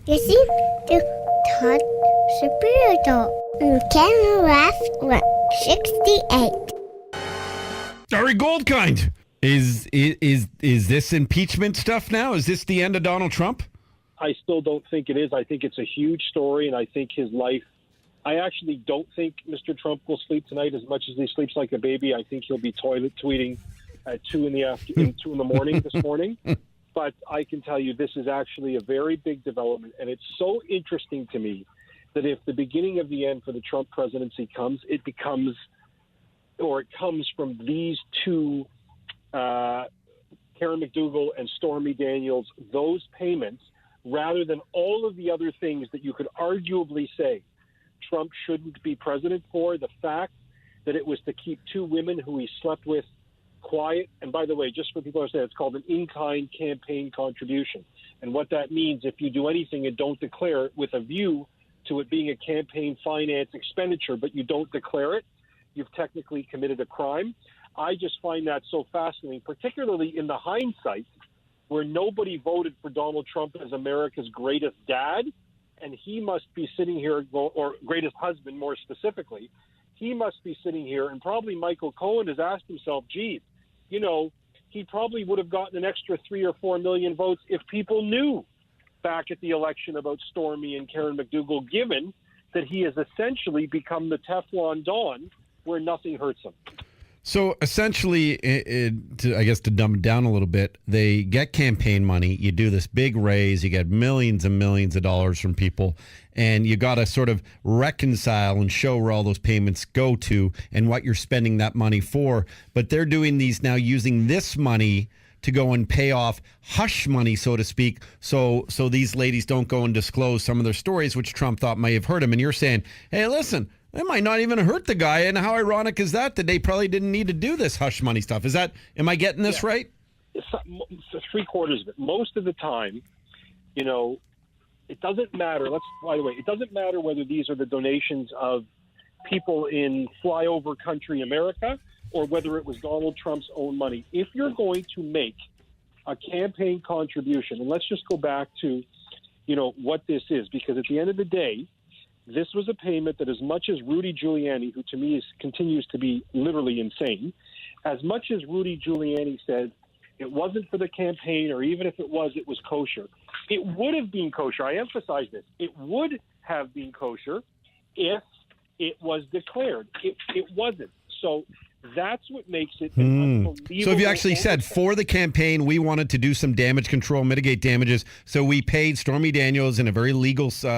Listen to Todd Shapiro on Canada Laughs Ch.168. Ari Goldkind. Is this impeachment stuff now? Is this the end of Donald Trump? I still don't think it is. I think it's a huge story, and I think his life. I actually don't think Mr. Trump will sleep tonight as much as he sleeps like a baby. I think he'll be toilet tweeting at 2 in the morning this morning. But I can tell you this is actually a very big development, and it's so interesting to me that if the beginning of the end for the Trump presidency comes, it comes from these two, Karen McDougal and Stormy Daniels, those payments, rather than all of the other things that you could arguably say Trump shouldn't be president for. The fact that it was to keep two women who he slept with quiet. And by the way, just for people to understand, it's called an in-kind campaign contribution. And what that means, if you do anything and don't declare it with a view to it being a campaign finance expenditure, but you don't declare it, you've technically committed a crime. I just find that so fascinating, particularly in the hindsight, where nobody voted for Donald Trump as America's greatest dad, and he must be sitting here, or greatest husband more specifically, he must be sitting here, and probably Michael Cohen has asked himself, geez, you know, he probably would have gotten an extra 3 or 4 million votes if people knew back at the election about Stormy and Karen McDougal, given that he has essentially become the Teflon Don where nothing hurts him. So essentially, I guess to dumb it down a little bit, they get campaign money. You do this big raise. You get millions and millions of dollars from people. And you got to sort of reconcile and show where all those payments go to and what you're spending that money for. But they're doing these now using this money to go and pay off hush money, so to speak, so these ladies don't go and disclose some of their stories, which Trump thought may have hurt him. And you're saying, hey, listen, it might not even hurt the guy. And how ironic is that they probably didn't need to do this hush money stuff? Am I getting this right? It's 3/4 of it. Most of the time, you know, it doesn't matter. By the way, it doesn't matter whether these are the donations of people in flyover country America or whether it was Donald Trump's own money. If you're going to make a campaign contribution, and let's just go back to, you know, what this is, because at the end of the day, this was a payment that, as much as Rudy Giuliani, who to me continues to be literally insane, as much as Rudy Giuliani said it wasn't for the campaign, or even if it was kosher, it would have been kosher. I emphasize this. It would have been kosher if it was declared. It wasn't. So that's what makes it an unbelievable. So if you actually said, for the campaign, we wanted to do some damage control, mitigate damages, so we paid Stormy Daniels in a very legal thing,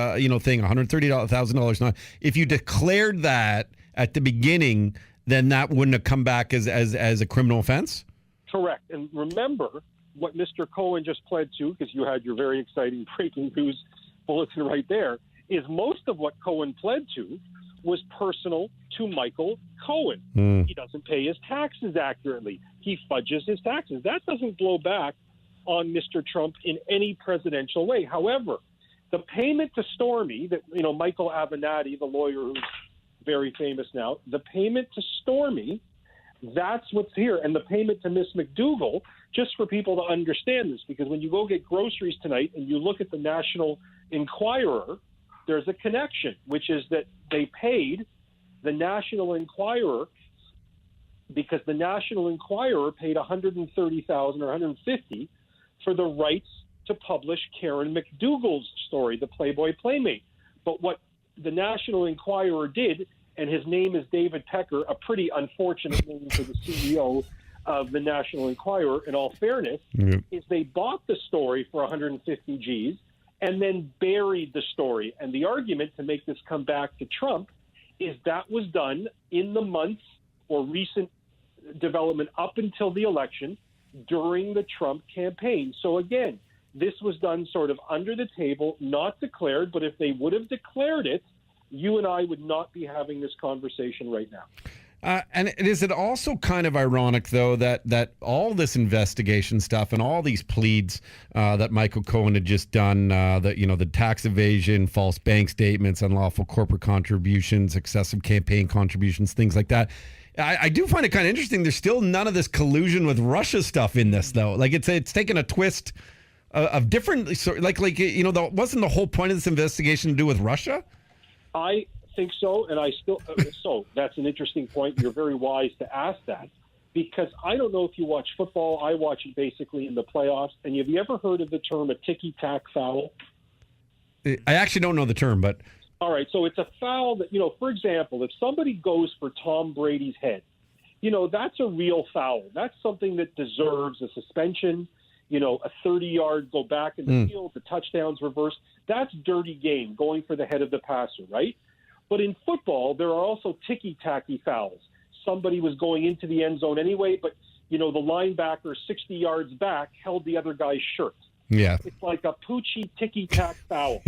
$130,000. Now, if you declared that at the beginning, then that wouldn't have come back as a criminal offense? Correct. And remember what Mr. Cohen just pled to, because you had your very exciting breaking news bulletin right there, is most of what Cohen pled to was personal to Michael Cohen. He doesn't pay his taxes accurately. He fudges his taxes. That doesn't blow back on Mr. Trump in any presidential way. However, the payment to Stormy, that, you know, Michael Avenatti, the lawyer who's very famous now, the payment to Stormy, that's what's here. And the payment to Miss McDougal, just for people to understand this, because when you go get groceries tonight and you look at the National Enquirer, there's a connection, which is that they paid the National Enquirer because the National Enquirer paid $130,000 or $150,000 for the rights to publish Karen McDougal's story, the Playboy Playmate. But what the National Enquirer did, and his name is David Pecker, a pretty unfortunate name for the CEO of the National Enquirer, in all fairness, is they bought the story for 150 G's and then buried the story. And the argument, to make this come back to Trump, is that was done in the months or recent development up until the election during the Trump campaign. So again, this was done sort of under the table, not declared, but if they would have declared it, you and I would not be having this conversation right now. And is it also kind of ironic, though, that all this investigation stuff and all these pleads that Michael Cohen had just done, the tax evasion, false bank statements, unlawful corporate contributions, excessive campaign contributions, things like that, I do find it kind of interesting. There's still none of this collusion with Russia stuff in this, though. Like it's taken a twist of different, wasn't the whole point of this investigation to do with Russia? I think so, and I still so that's an interesting point. You're very wise to ask that, because I don't know if you watch football. I watch it basically in the playoffs. And have you ever heard of the term a ticky-tack foul? I actually don't know the term, but all right, so it's a foul that, for example, if somebody goes for Tom Brady's head, that's a real foul. That's something that deserves a suspension, a 30-yard go back in the field, the touchdown's reversed. That's dirty game, going for the head of the passer, right? But in football, there are also ticky-tacky fouls. Somebody was going into the end zone anyway, but, the linebacker 60 yards back held the other guy's shirt. Yeah. It's like a poochy ticky-tack foul.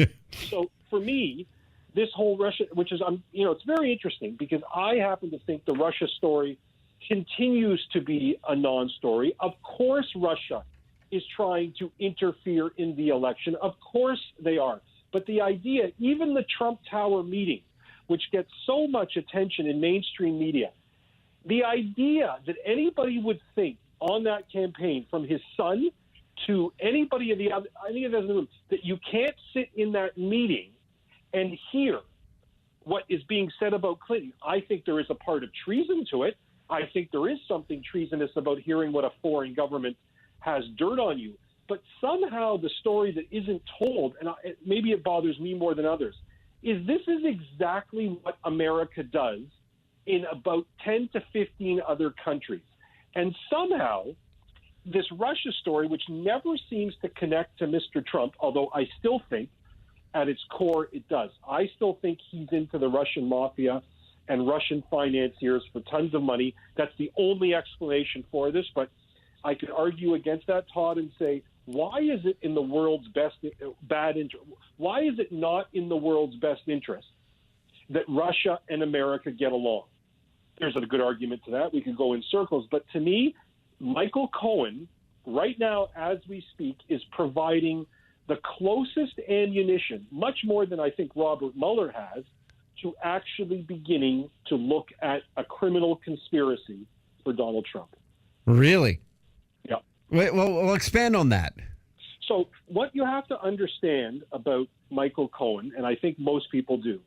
So for me, this whole Russia, which is, it's very interesting, because I happen to think the Russia story continues to be a non-story. Of course, Russia is trying to interfere in the election. Of course they are. But the idea, even the Trump Tower meeting, which gets so much attention in mainstream media, the idea that anybody would think on that campaign, from his son to anybody any of the other room, that you can't sit in that meeting and hear what is being said about Clinton. I think there is a part of treason to it. I think there is something treasonous about hearing what a foreign government has dirt on you. But somehow the story that isn't told, and maybe it bothers me more than others, is this is exactly what America does in about 10 to 15 other countries. And somehow this Russia story, which never seems to connect to Mr. Trump, although I still think at its core it does. I still think he's into the Russian mafia and Russian financiers for tons of money. That's the only explanation for this. But I could argue against that, Todd, and say, why is it in the world's why is it not in the world's best interest that Russia and America get along? There's a good argument to that. We could go in circles. But to me, Michael Cohen, right now as we speak, is providing the closest ammunition, much more than I think Robert Mueller has, to actually beginning to look at a criminal conspiracy for Donald Trump. Really? Yeah. Wait, well, expand on that. So what you have to understand about Michael Cohen, and I think most people do,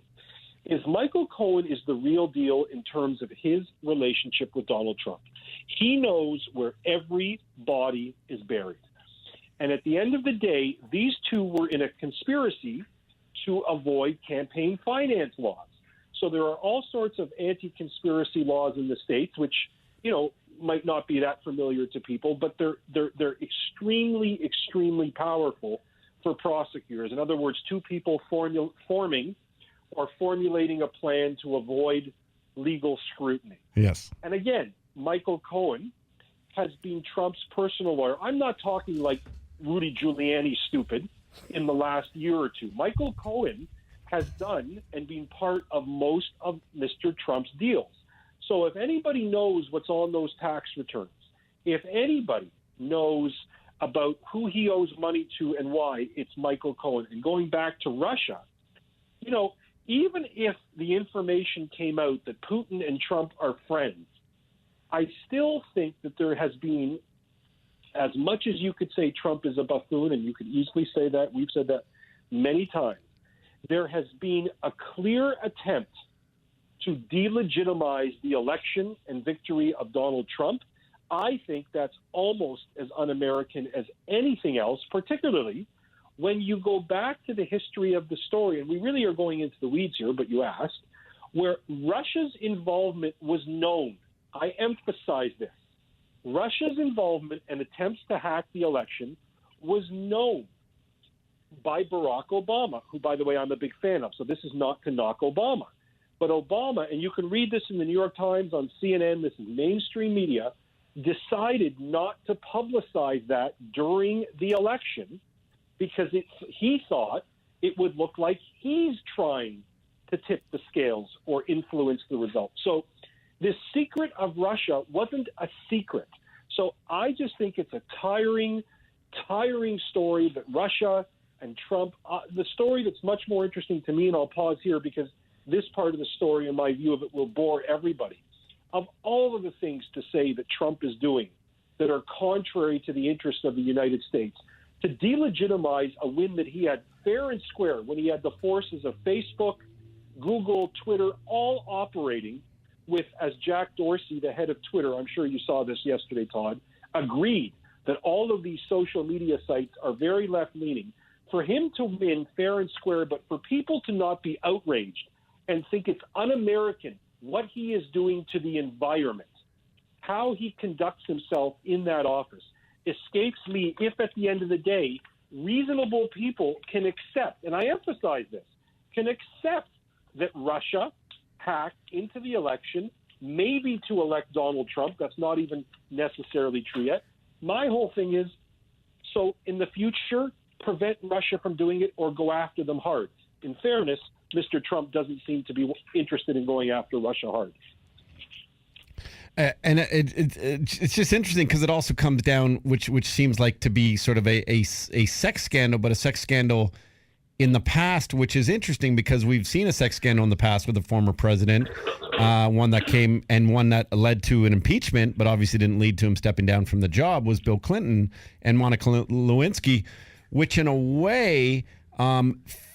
is Michael Cohen is the real deal in terms of his relationship with Donald Trump. He knows where every body is buried. And at the end of the day, these two were in a conspiracy to avoid campaign finance laws. So there are all sorts of anti-conspiracy laws in the States, which, might not be that familiar to people, but they're extremely, extremely powerful for prosecutors. In other words, two people forming or formulating a plan to avoid legal scrutiny. Yes. And again, Michael Cohen has been Trump's personal lawyer. I'm not talking like Rudy Giuliani stupid in the last year or two. Michael Cohen has done and been part of most of Mr. Trump's deals. So if anybody knows what's on those tax returns, if anybody knows about who he owes money to and why, it's Michael Cohen. And going back to Russia, even if the information came out that Putin and Trump are friends, I still think that there has been, as much as you could say Trump is a buffoon, and you could easily say that, we've said that many times, there has been a clear attempt to delegitimize the election and victory of Donald Trump. I think that's almost as un-American as anything else, particularly when you go back to the history of the story, and we really are going into the weeds here, but you asked, where Russia's involvement was known. I emphasize this. Russia's involvement and attempts to hack the election was known by Barack Obama, who, by the way, I'm a big fan of. So this is not to knock Obama. But Obama, and you can read this in the New York Times, on CNN, this is mainstream media, decided not to publicize that during the election because he thought it would look like he's trying to tip the scales or influence the results. So this secret of Russia wasn't a secret. So I just think it's a tiring story that Russia and Trump, the story that's much more interesting to me, and I'll pause here because this part of the story, in my view of it, will bore everybody. Of all of the things to say that Trump is doing that are contrary to the interests of the United States, to delegitimize a win that he had fair and square when he had the forces of Facebook, Google, Twitter, all operating with, as Jack Dorsey, the head of Twitter, I'm sure you saw this yesterday, Todd, agreed that all of these social media sites are very left-leaning. For him to win fair and square, but for people to not be outraged and think it's un-American what he is doing to the environment, how he conducts himself in that office, escapes me if at the end of the day, reasonable people can accept, and I emphasize this, can accept that Russia hacked into the election, maybe to elect Donald Trump. That's not even necessarily true yet. My whole thing is, so in the future, prevent Russia from doing it or go after them hard. In fairness, Mr. Trump doesn't seem to be interested in going after Russia hard. And it's just interesting because it also comes down, which seems like to be sort of a sex scandal, but a sex scandal in the past, which is interesting because we've seen a sex scandal in the past with a former president, one that led to an impeachment, but obviously didn't lead to him stepping down from the job, was Bill Clinton and Monica Lewinsky, which in a way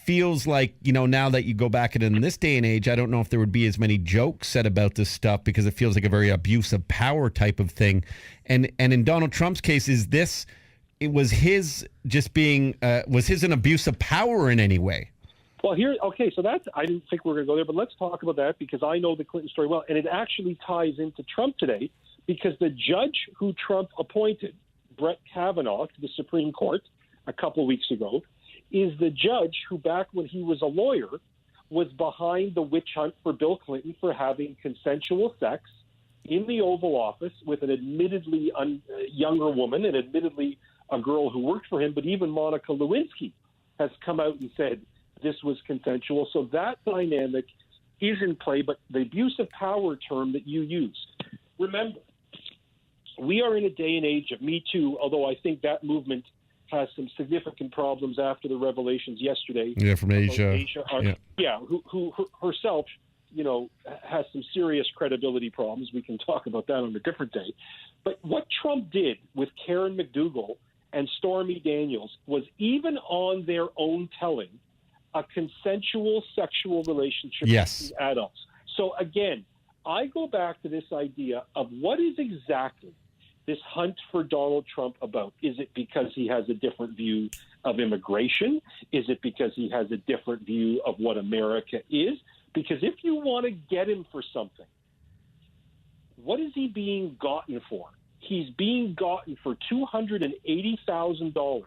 feels like, now that you go back at it in this day and age, I don't know if there would be as many jokes said about this stuff because it feels like a very abuse of power type of thing. And in Donald Trump's case, was his an abuse of power in any way? Well, so I didn't think we were going to go there, but let's talk about that because I know the Clinton story well, and it actually ties into Trump today because the judge who Trump appointed, Brett Kavanaugh, to the Supreme Court a couple of weeks ago, is the judge who, back when he was a lawyer, was behind the witch hunt for Bill Clinton for having consensual sex in the Oval Office with an admittedly younger woman and admittedly a girl who worked for him, but even Monica Lewinsky has come out and said this was consensual. So that dynamic is in play, but the abuse of power term that you used, remember, we are in a day and age of Me Too, although I think that movement has some significant problems after the revelations yesterday. Yeah, from Asia. Who herself, has some serious credibility problems. We can talk about that on a different day. But what Trump did with Karen McDougal and Stormy Daniels was, even on their own telling, a consensual sexual relationship yes. with adults. So again, I go back to this idea of what is exactly this hunt for Donald Trump about? Is it because he has a different view of immigration? Is it because he has a different view of what America is? Because if you want to get him for something, what is he being gotten for? He's being gotten for $280,000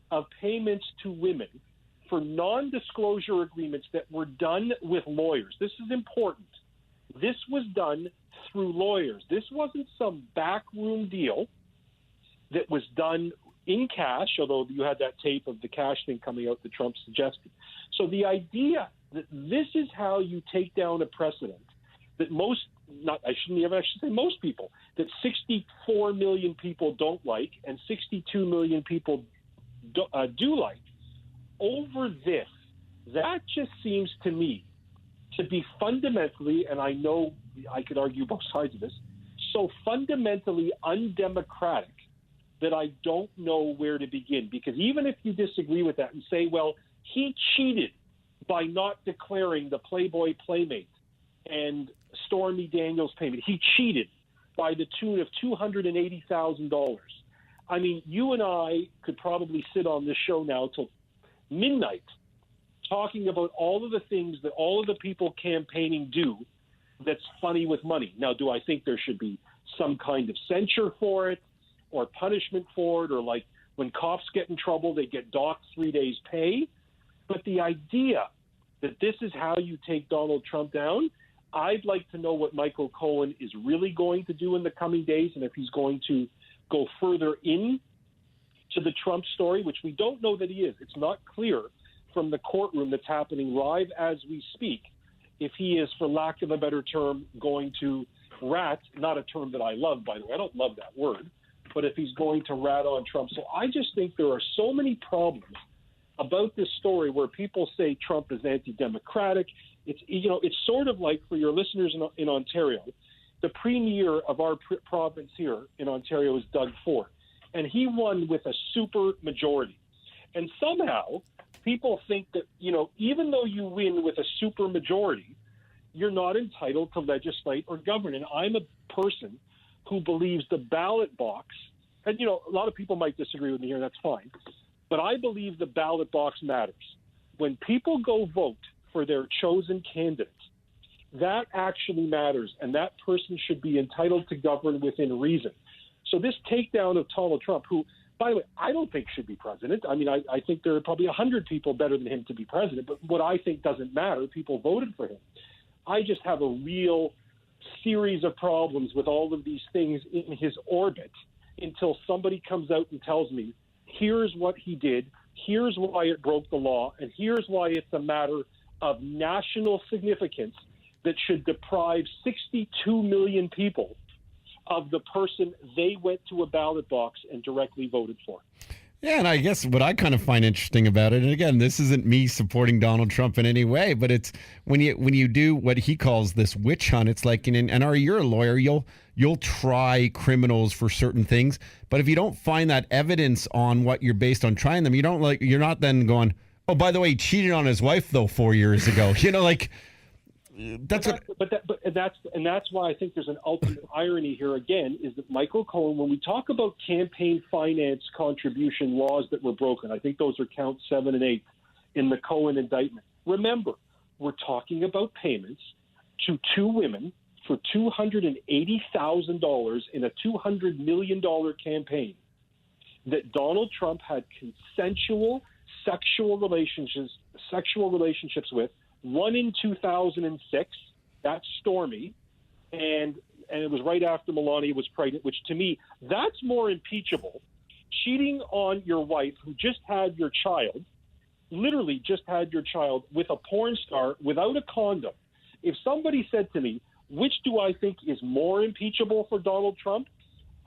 of payments to women for non-disclosure agreements that were done with lawyers. This is important. This was done through lawyers. This wasn't some backroom deal that was done in cash, although you had that tape of the cash thing coming out that Trump suggested. So the idea that this is how you take down a precedent that most people, that 64 million people don't like and 62 million people do like, over this, that just seems to me to be fundamentally, and I know I could argue both sides of this, so fundamentally undemocratic that I don't know where to begin. Because even if you disagree with that and say, well, he cheated by not declaring the Playboy Playmate and Stormy Daniels payment, he cheated by the tune of $280,000. I mean, you and I could probably sit on this show now till midnight talking about all of the things that all of the people campaigning do that's funny with money. Now, do I think there should be some kind of censure for it or punishment for it, or like when cops get in trouble, they get docked 3 days' pay? But the idea that this is how you take Donald Trump down, I'd like to know what Michael Cohen is really going to do in the coming days, and if he's going to go further in to the Trump story, which we don't know that he is. It's not clear from the courtroom that's happening live as we speak if he is, for lack of a better term, going to rat, not a term that I love, by the way, I don't love that word, but if he's going to rat on Trump. So I just think there are so many problems about this story where people say Trump is anti-democratic. It's sort of like, for your listeners in Ontario, the premier of our province here in Ontario is Doug Ford. And he won with a super majority. And somehow people think that, even though you win with a super majority, you're not entitled to legislate or govern. And I'm a person who believes the ballot box, and, a lot of people might disagree with me here, and that's fine, but I believe the ballot box matters. When people go vote for their chosen candidate, that actually matters, and that person should be entitled to govern within reason. So this takedown of Donald Trump, who, by the way, I don't think should be president. I mean, I think there are probably 100 people better than him to be president, but what I think doesn't matter. People voted for him. I just have a real series of problems with all of these things in his orbit until somebody comes out and tells me, here's what he did, here's why it broke the law, and here's why it's a matter of national significance that should deprive 62 million people of the person they went to a ballot box and directly voted for. Yeah, and I guess what I kind of find interesting about it, and again, this isn't me supporting Donald Trump in any way, but it's when you do what he calls this witch hunt, it's like, and Ari, you're a lawyer, you'll try criminals for certain things, but if you don't find that evidence on what you're based on trying them, you're not then going, oh, by the way, he cheated on his wife though 4 years ago. That's why I think there's an ultimate irony here again, is that Michael Cohen, when we talk about campaign finance contribution laws that were broken, I think those are counts 7 and 8 in the Cohen indictment. Remember, we're talking about payments to two women for $280,000 in a $200 million campaign that Donald Trump had consensual sexual relationships with. One in 2006, that's Stormy, and it was right after Melania was pregnant, which to me, that's more impeachable. Cheating on your wife who just had your child, literally just had your child, with a porn star without a condom. If somebody said to me, which do I think is more impeachable for Donald Trump,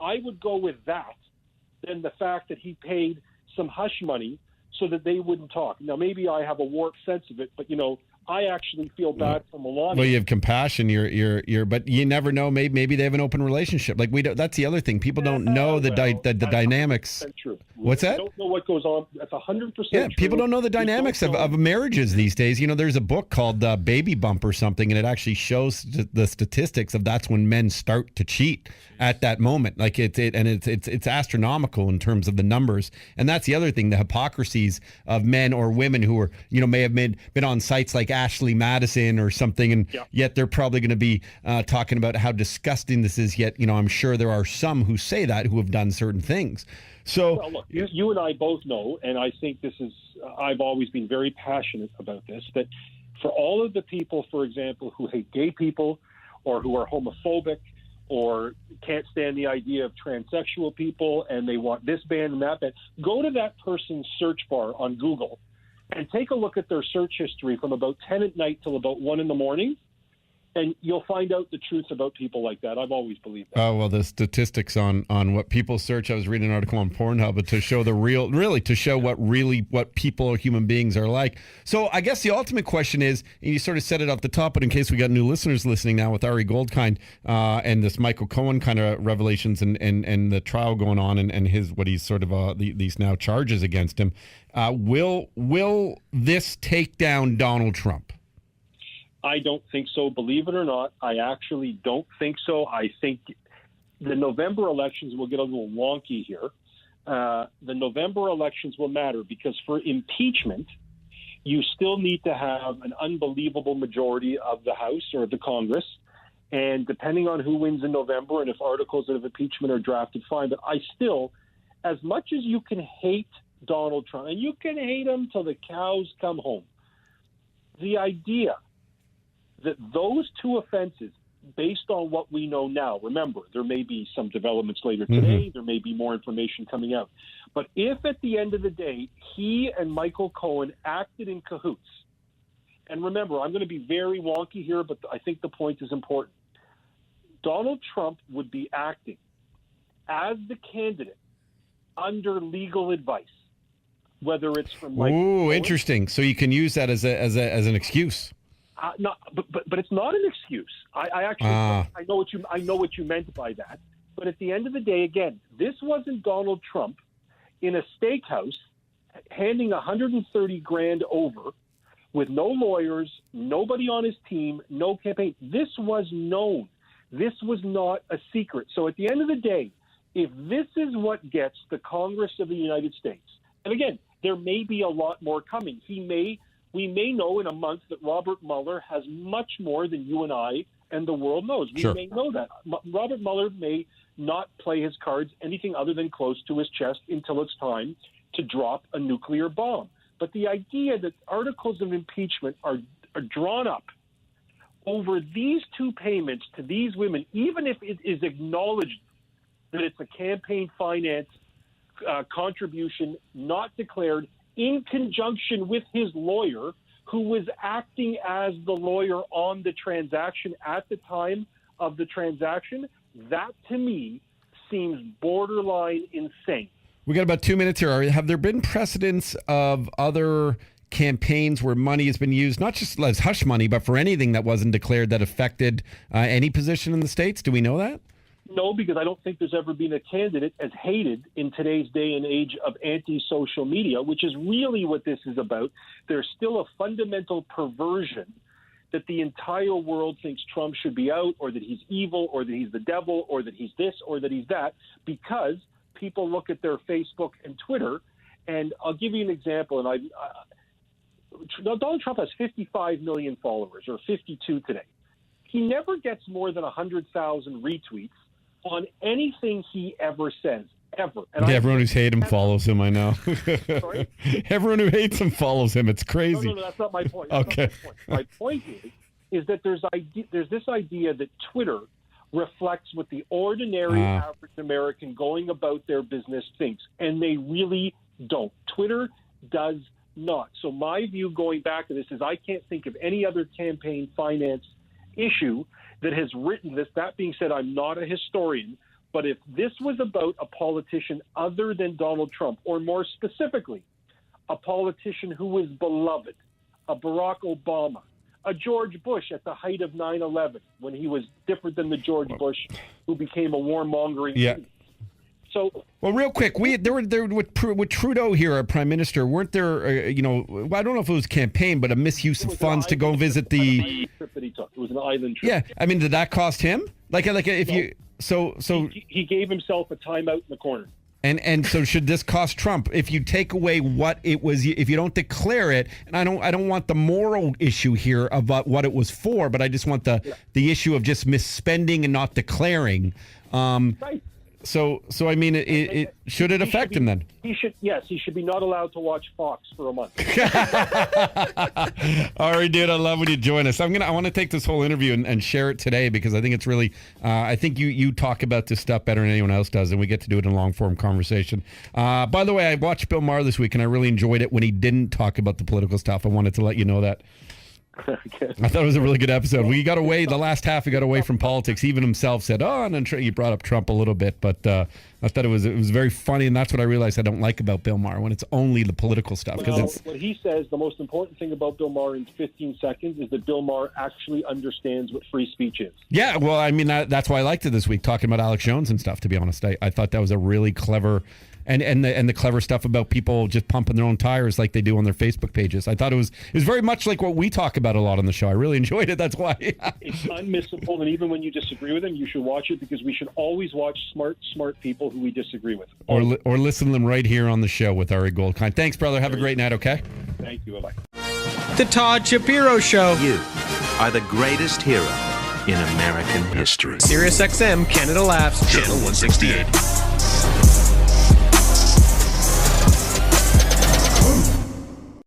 I would go with that than the fact that he paid some hush money so that they wouldn't talk. Now, maybe I have a warped sense of it, but, I actually feel bad for Melania. Well, you have compassion. But you never know. Maybe they have an open relationship. Like that's the other thing. People don't know the dynamics. True. What's that? Don't know what goes on. That's 100%. Yeah, people don't know the dynamics of marriages these days. There's a book called Baby Bump or something, and it actually shows the statistics of that's when men start to cheat at that moment. Like it's astronomical in terms of the numbers. And that's the other thing: the hypocrisies of men or women who are may have been on sites like Ashley Madison or something, and yet they're probably going to be talking about how disgusting this is. Yet, I'm sure there are some who say that who have done certain things. So, well, look, you and I both know, and I think this is, I've always been very passionate about this, that for all of the people, for example, who hate gay people or who are homophobic or can't stand the idea of transsexual people and they want this band and that band, go to that person's search bar on Google and take a look at their search history from about 10 at night till about 1 in the morning, and you'll find out the truth about people like that. I've always believed that. Oh, well, the statistics on what people search, I was reading an article on Pornhub to show what people or human beings are like. So I guess the ultimate question is, and you sort of said it off the top, but in case we got new listeners listening now with Ari Goldkind and this Michael Cohen kind of revelations and the trial going on and his what he's sort of these now charges against him, will this take down Donald Trump? I don't think so. Believe it or not, I actually don't think so. I think the November elections will get a little wonky here. The November elections will matter because for impeachment, you still need to have an unbelievable majority of the House or the Congress. And depending on who wins in November and if articles of impeachment are drafted, fine. But I still, as much as you can hate Donald Trump, and you can hate him till the cows come home, the idea that those two offenses, based on what we know now, remember, there may be some developments later today, there may be more information coming out, but if at the end of the day, he and Michael Cohen acted in cahoots, and remember, I'm going to be very wonky here, but I think the point is important. Donald Trump would be acting as the candidate under legal advice, whether it's from Michael Cohen. Interesting. So you can use that as an excuse. But it's not an excuse. I actually I know what you meant by that. But at the end of the day, again, this wasn't Donald Trump in a steakhouse handing $130,000 over with no lawyers, nobody on his team, no campaign. This was known. This was not a secret. So at the end of the day, if this is what gets the Congress of the United States, and again, there may be a lot more coming. We may know in a month that Robert Mueller has much more than you and I and the world knows. We may know that. Robert Mueller may not play his cards anything other than close to his chest until it's time to drop a nuclear bomb. But the idea that articles of impeachment are drawn up over these two payments to these women, even if it is acknowledged that it's a campaign finance contribution not declared, in conjunction with his lawyer, who was acting as the lawyer on the transaction at the time of the transaction, that to me seems borderline insane. We got about 2 minutes here. Have there been precedents of other campaigns where money has been used, not just as hush money, but for anything that wasn't declared that affected any position in the States? Do we know that? No, because I don't think there's ever been a candidate as hated in today's day and age of anti-social media, which is really what this is about. There's still a fundamental perversion that the entire world thinks Trump should be out, or that he's evil, or that he's the devil, or that he's this, or that he's that, because people look at their Facebook and Twitter. And I'll give you an example. And Donald Trump has 55 million followers, or 52 today. He never gets more than 100,000 retweets on anything he ever says, ever. And everyone who's hates him follows him, I know. Sorry? Everyone who hates him follows him. It's crazy. No, that's not my point. Okay. My point is that there's this idea that Twitter reflects what the ordinary average American going about their business thinks, and they really don't. Twitter does not. So my view going back to this is I can't think of any other campaign finance issue that has written this. That being said, I'm not a historian, but if this was about a politician other than Donald Trump, or more specifically, a politician who was beloved, a Barack Obama, a George Bush at the height of 9/11, when he was different than the George Bush who became a warmongering. Yeah. So, well, real quick, there with Trudeau here, our prime minister, weren't there? I don't know if it was campaign, but a misuse of funds to go visit the trip that he took. It was an island trip. Yeah, I mean, did that cost him? He gave himself a timeout in the corner. And so should this cost Trump if you take away what it was, if you don't declare it? And I don't want the moral issue here about what it was for, but I just want the issue of just misspending and not declaring. Right. So I mean, should it affect him then? He should be not allowed to watch Fox for a month. Ari, dude, I love when you join us. I want to take this whole interview and share it today because I think it's really, I think you talk about this stuff better than anyone else does, and we get to do it in a long form conversation. By the way, I watched Bill Maher this week, and I really enjoyed it when he didn't talk about the political stuff. I wanted to let you know that. Okay. I thought it was a really good episode. We got away, the last half, we got away from politics. Even himself said, and then you brought up Trump a little bit, but I thought it was very funny, and that's what I realized I don't like about Bill Maher, when it's only the political stuff. What he says, the most important thing about Bill Maher in 15 seconds is that Bill Maher actually understands what free speech is. Yeah, well, I mean, that's why I liked it this week, talking about Alex Jones and stuff, to be honest. I thought that was a really clever... And the clever stuff about people just pumping their own tires like they do on their Facebook pages. I thought it was very much like what we talk about a lot on the show. I really enjoyed it. That's why. It's unmissable, and even when you disagree with them, you should watch it, because we should always watch smart people who we disagree with. Or listen to them right here on the show with Ari Goldkind. Thanks, brother. Have a great night, okay? Thank you. Bye-bye. The Todd Shapiro Show. You are the greatest hero in American history. SiriusXM Canada Laughs Ch.168.